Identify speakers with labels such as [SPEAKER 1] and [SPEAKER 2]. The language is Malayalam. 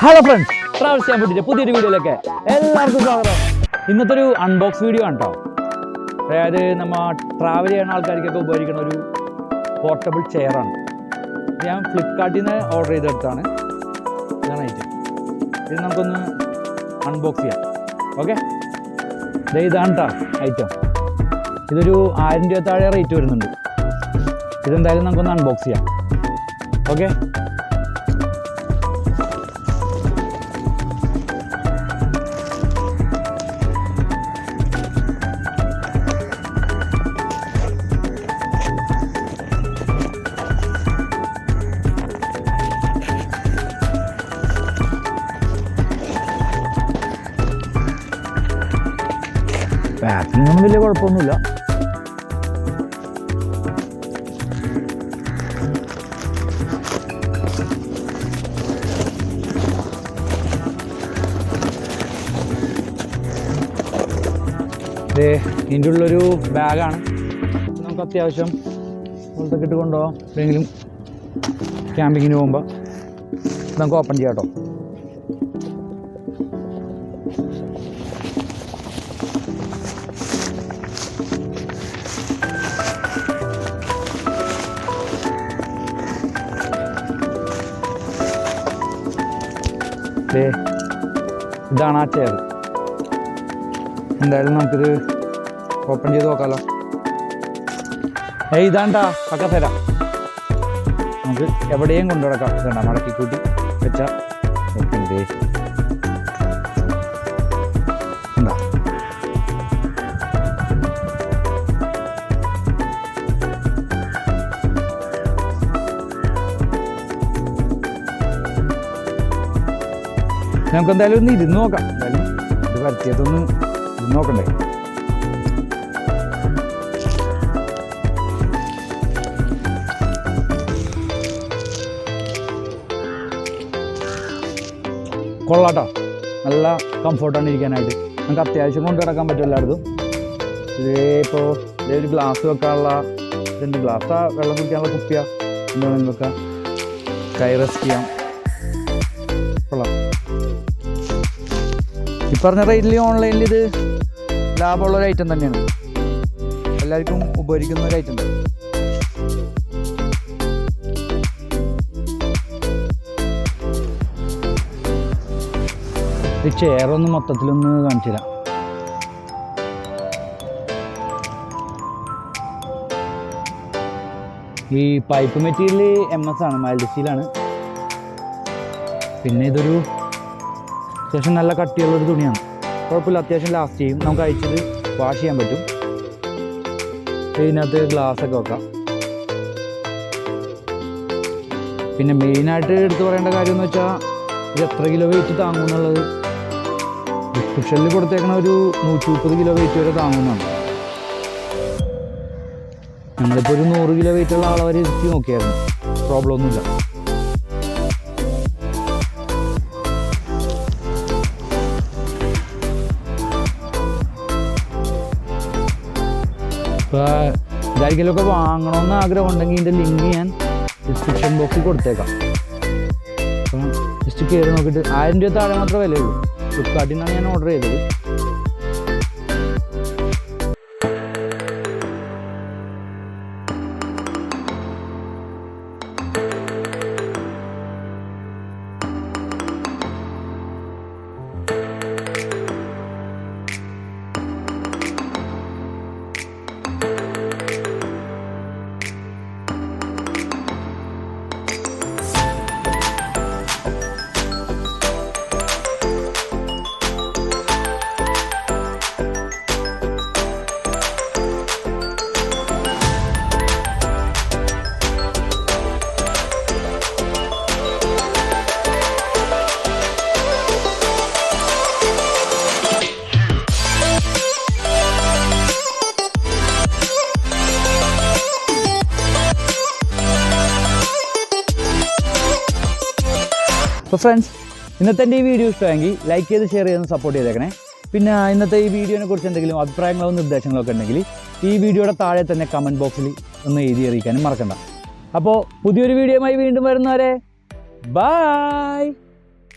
[SPEAKER 1] ഹലോ ഫ്രണ്ട്സ്, ട്രാവൽ ചെയ്യാൻ പറ്റിയ പുതിയൊരു വീഡിയോയിലേക്ക് എല്ലാവർക്കും സ്വാഗതം. ഇന്നത്തെ ഒരു അൺബോക്സ് വീഡിയോ ആണ് കേട്ടോ. അതായത് നമ്മൾ ട്രാവൽ ചെയ്യുന്ന ആൾക്കാർക്കൊക്കെ ഉപയോഗിക്കുന്ന ഒരു പോർട്ടബിൾ ചെയറാണ്. ഞാൻ ഫ്ലിപ്കാർട്ടിൽ നിന്ന് ഓർഡർ ചെയ്തെടുത്താണ്. ഇതാണ് ഐറ്റം. ഇത് നമുക്കൊന്ന് അൺബോക്സ് ചെയ്യാം. ഓക്കെ, ഇതാണ് കേട്ടോ ഐറ്റം. ഇതൊരു 1000 രൂപ താഴെ റേറ്റ് വരുന്നുണ്ട്. ഇതെന്തായാലും നമുക്കൊന്ന് അൺബോക്സ് ചെയ്യാം. ഓക്കെ, പാക്കിങ്ങൊന്നും വലിയ കുഴപ്പമൊന്നുമില്ല. ഇതിൻ്റെ ഉള്ളൊരു ബാഗാണ്. നമുക്ക് അത്യാവശ്യം പുറത്തൊക്കെ ഇട്ട് കൊണ്ടുപോകാം. എവിടെയെങ്കിലും ക്യാമ്പിങ്ങിന് പോകുമ്പോൾ നമുക്ക് ഓപ്പൺ ചെയ്യാം കേട്ടോ. ഇതാണ് ആ ചെയർ. എന്തായാലും നമുക്കിത് ഓപ്പൺ ചെയ്ത് നോക്കാമല്ലോ. ഇതാണ്ടാ പക്ക തരാം. നമുക്ക് എവിടെയും കൊണ്ടു നടക്കാം. ഇതാ മടക്കിക്കൂട്ടി വെച്ചാൽ ഓക്കെ. എന്താ നമുക്ക് എന്തായാലും ഒന്ന് ഇരുന്ന് നോക്കാം. എന്തായാലും ഇത് പരത്തിയതൊന്ന് ഇരുന്ന് നോക്കണ്ടേ. കൊള്ളാട്ടോ, നല്ല കംഫർട്ടാണ് ഇരിക്കാനായിട്ട്. നമുക്ക് അത്യാവശ്യം കൊണ്ട് കിടക്കാൻ പറ്റും എല്ലായിടത്തും. ഇപ്പോൾ ഇതൊരു ഗ്ലാസ് വെക്കാനുള്ള ഇതുണ്ട്. ഗ്ലാസ്സാ, വെള്ളം കുടിക്കാനുള്ള കുപ്പിയാ, എന്താണെങ്കിലും വെക്കാം. കൈ റെസ്റ്റ് ചെയ്യാം. കൊള്ളാം. ഈ പറഞ്ഞ റേറ്റിൽ ഓൺലൈനിൽ ഇത് ലാഭമുള്ളൊരു ഐറ്റം തന്നെയാണ്. എല്ലാവർക്കും ഉപകരിക്കുന്ന ഒരു ഐറ്റം. ഈ ചെയറൊന്ന് മൊത്തത്തിലൊന്ന് കാണിച്ചു തരാം. ഈ പൈപ്പ് മെറ്റീരിയൽ MS ആണ്, മൈൽഡ് സ്റ്റീലാണ്. പിന്നെ ഇതൊരു അത്യാവശ്യം നല്ല കട്ടിയുള്ളൊരു തുണിയാണ്. കുഴപ്പമില്ല, അത്യാവശ്യം ലാസ്റ്റ് ചെയ്യും. നമുക്ക് അയച്ചത് വാഷ് ചെയ്യാൻ പറ്റും. ഇതിനകത്ത് ഗ്ലാസ്സൊക്കെ വെക്കാം. പിന്നെ മെയിനായിട്ട് എടുത്ത് പറയേണ്ട കാര്യം എന്ന് വെച്ചാൽ ഇത് എത്ര കിലോ വെയിറ്റ് താങ്ങും എന്നുള്ളത്. ഡിസ്ക്രിപ്ഷനിൽ കൊടുത്തേക്കണ ഒരു 130 കിലോ വെയിറ്റ് വരെ താങ്ങുന്നതാണ്. ഞങ്ങളിപ്പോൾ ഒരു 100 കിലോ വെയിറ്റുള്ള ആളെ വരെ ഇരുത്തി നോക്കിയായിരുന്നു. പ്രോബ്ലം ഒന്നുമില്ല. ഇപ്പോൾ ഇതായിരിക്കലൊക്കെ വാങ്ങണമെന്ന് ആഗ്രഹം ഉണ്ടെങ്കിൽ ഇതിൻ്റെ ലിങ്ക് ഞാൻ ഡിസ്ക്രിപ്ഷൻ ബോക്സിൽ കൊടുത്തേക്കാം. അപ്പം ജസ്റ്റ് കയറി നോക്കിയിട്ട് 1000 രൂപ താഴെ മാത്രമേ വിലയുള്ളൂ. ഫ്ലിപ്കാർട്ടിൽ നിന്നാണ് ഞാൻ ഓർഡർ ചെയ്തത്. അപ്പോൾ ഫ്രണ്ട്സ്, ഇന്നത്തെ എൻ്റെ ഈ വീഡിയോ ഇഷ്ടമെങ്കിൽ ലൈക്ക് ചെയ്ത് ഷെയർ ചെയ്ത് സപ്പോർട്ട് ചെയ്തേക്കണേ. പിന്നെ ഇന്നത്തെ ഈ വീഡിയോനെ കുറിച്ച് എന്തെങ്കിലും അഭിപ്രായങ്ങളോ നിർദ്ദേശങ്ങളോ ഒക്കെ ഉണ്ടെങ്കിൽ ഈ വീഡിയോയുടെ താഴെ തന്നെ കമൻറ്റ് ബോക്സിൽ ഒന്ന് എഴുതി അറിയിക്കാനും മറക്കണ്ട. അപ്പോൾ പുതിയൊരു വീഡിയോയുമായി വീണ്ടും വരുന്നവരെ ബൈ.